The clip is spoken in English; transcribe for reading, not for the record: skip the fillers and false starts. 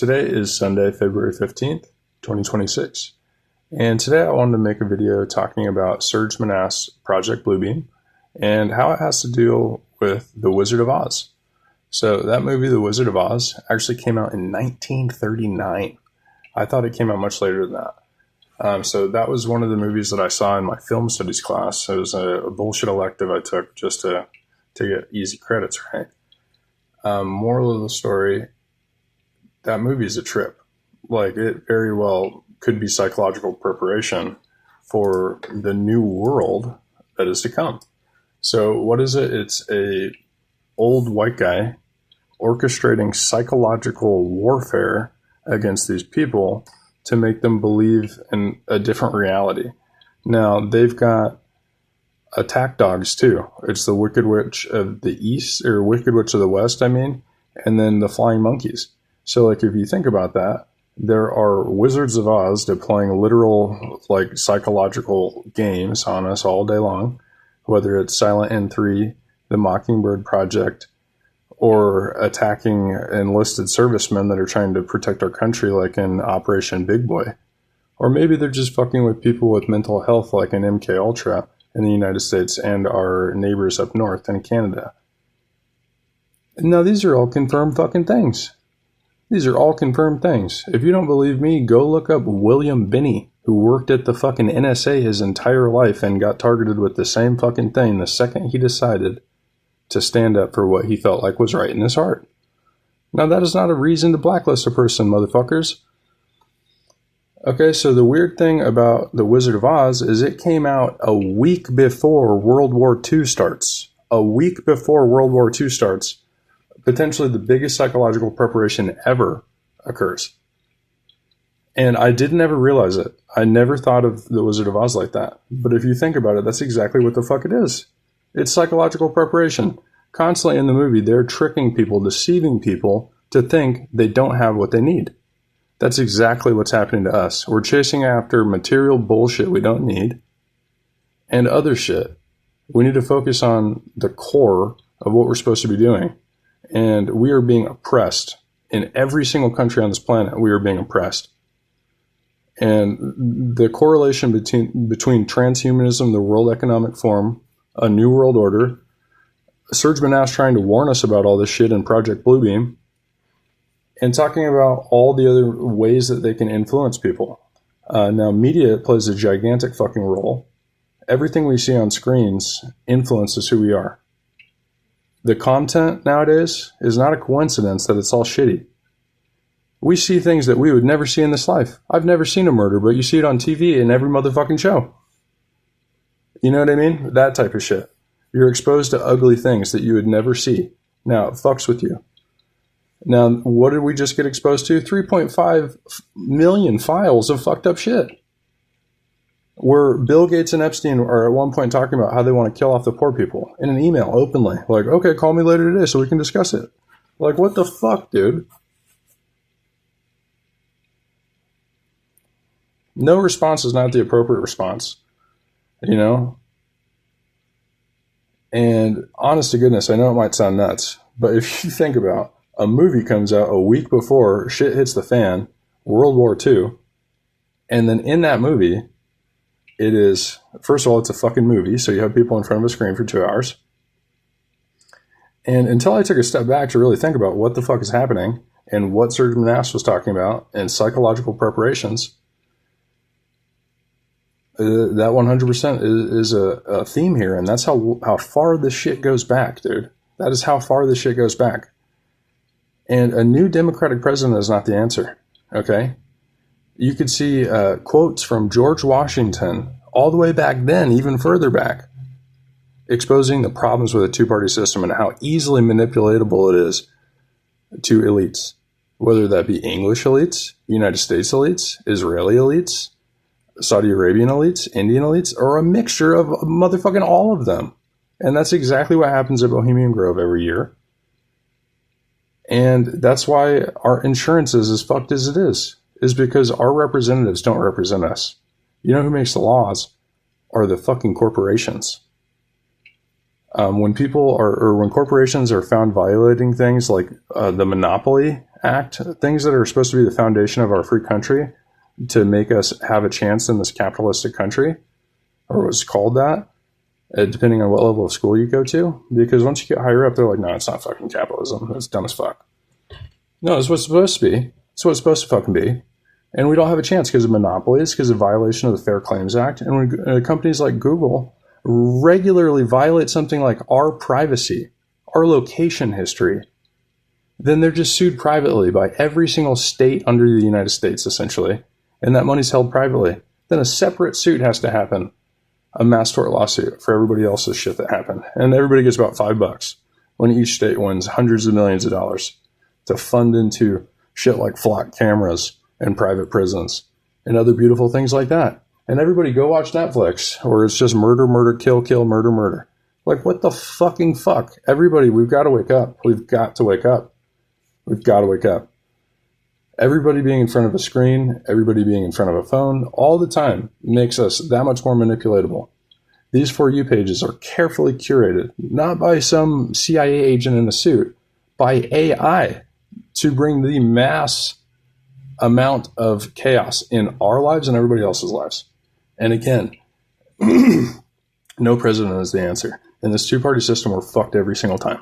Today is Sunday, February 15th, 2026. And today I wanted to make a video talking about Serge Manass's Project Bluebeam and how it has to deal with The Wizard of Oz. So that movie, The Wizard of Oz, actually came out in 1939. I thought it came out much later than that. So that was one of the movies that I saw in my film studies class. It was a bullshit elective I took just to get easy credits, right? Moral of the story, that movie is a trip. Like, it very well could be psychological preparation for the new world that is to come. So what is it? It's a old white guy orchestrating psychological warfare against these people to make them believe in a different reality. Now, they've got attack dogs too. It's the Wicked Witch of the East, or Wicked Witch of the West, and then the Flying Monkeys. So, like, if you think about that, there are Wizards of Oz deploying literal, like, psychological games on us all day long, whether it's Silent N3, the Mockingbird Project, or attacking enlisted servicemen that are trying to protect our country, like in Operation Big Boy. Or maybe they're just fucking with people with mental health, like in MK Ultra in the United States and our neighbors up north in Canada. Now, these are all confirmed fucking things. These are all confirmed things. If you don't believe me, go look up William Binney, who worked at the fucking NSA his entire life and got targeted with the same fucking thing the second he decided to stand up for what he felt like was right in his heart. Now, that is not a reason to blacklist a person, motherfuckers. Okay, so the weird thing about The Wizard of Oz is it came out a week before World War II starts. A week before World War II starts. Potentially the biggest psychological preparation ever occurs. And I didn't ever realize it. I never thought of The Wizard of Oz like that. But if you think about it, that's exactly what the fuck it is. It's psychological preparation. Constantly in the movie, they're tricking people, deceiving people to think they don't have what they need. That's exactly what's happening to us. We're chasing after material bullshit we don't need and other shit. We need to focus on the core of what we're supposed to be doing. And we are being oppressed. In every single country on this planet, we are being oppressed. And the correlation between transhumanism, the World Economic Forum, a New World Order, Serge Manass trying to warn us about all this shit in Project Bluebeam, and talking about all the other ways that they can influence people. Now, media plays a gigantic fucking role. Everything we see on screens influences who we are. The content nowadays is not a coincidence that it's all shitty. We see things that we would never see in this life. I've never seen a murder, but you see it on TV in every motherfucking show. You know what I mean? That type of shit. You're exposed to ugly things that you would never see. Now, it fucks with you. Now, what did we just get exposed to? 3.5 million files of fucked up shit. Where Bill Gates and Epstein are at one point talking about how they want to kill off the poor people in an email openly. Like, okay, call me later today so we can discuss it. Like, what the fuck, dude? No response is not the appropriate response. You know? And honest to goodness, I know it might sound nuts, but if you think about a movie comes out a week before shit hits the fan, World War II, and then in that movie, it is, first of all, it's a fucking movie, so you have people in front of a screen for 2 hours. And until I took a step back to really think about what the fuck is happening and what Serge Manass was talking about and psychological preparations, that 100% is a theme here, and that's how far this shit goes back, dude. That is how far this shit goes back. And a new Democratic president is not the answer, okay? You could see quotes from George Washington all the way back then, even further back, exposing the problems with a two-party system and how easily manipulatable it is to elites, whether that be English elites, United States elites, Israeli elites, Saudi Arabian elites, Indian elites, or a mixture of motherfucking all of them. And that's exactly what happens at Bohemian Grove every year. And that's why our insurance is as fucked as it is because our representatives don't represent us. You know who makes the laws are the fucking corporations. When people are, or when corporations are found violating things like the monopoly act, things that are supposed to be the foundation of our free country to make us have a chance in this capitalistic country, or what's called that, depending on what level of school you go to. Because once you get higher up, they're like, no, it's not fucking capitalism. It's dumb as fuck. No, it's what's supposed to be. It's what it's supposed to fucking be. And we don't have a chance because of monopolies, because of violation of the Fair Claims Act. And when companies like Google regularly violate something like our privacy, our location history, then they're just sued privately by every single state under the United States, essentially. And that money's held privately. Then a separate suit has to happen, a mass tort lawsuit for everybody else's shit that happened. And everybody gets about $5 when each state wins hundreds of millions of dollars to fund into shit like flock cameras and private prisons and other beautiful things like that. And everybody go watch Netflix, or it's just murder, murder, kill, kill, murder, murder. Like, what the fucking fuck? Everybody, we've got to wake up. We've got to wake up. We've got to wake up. Everybody being in front of a screen, everybody being in front of a phone all the time makes us that much more manipulatable. These For You pages are carefully curated, not by some CIA agent in a suit, by AI to bring the mass amount of chaos in our lives and everybody else's lives. And again, no president is the answer. In this two-party system, we're fucked every single time.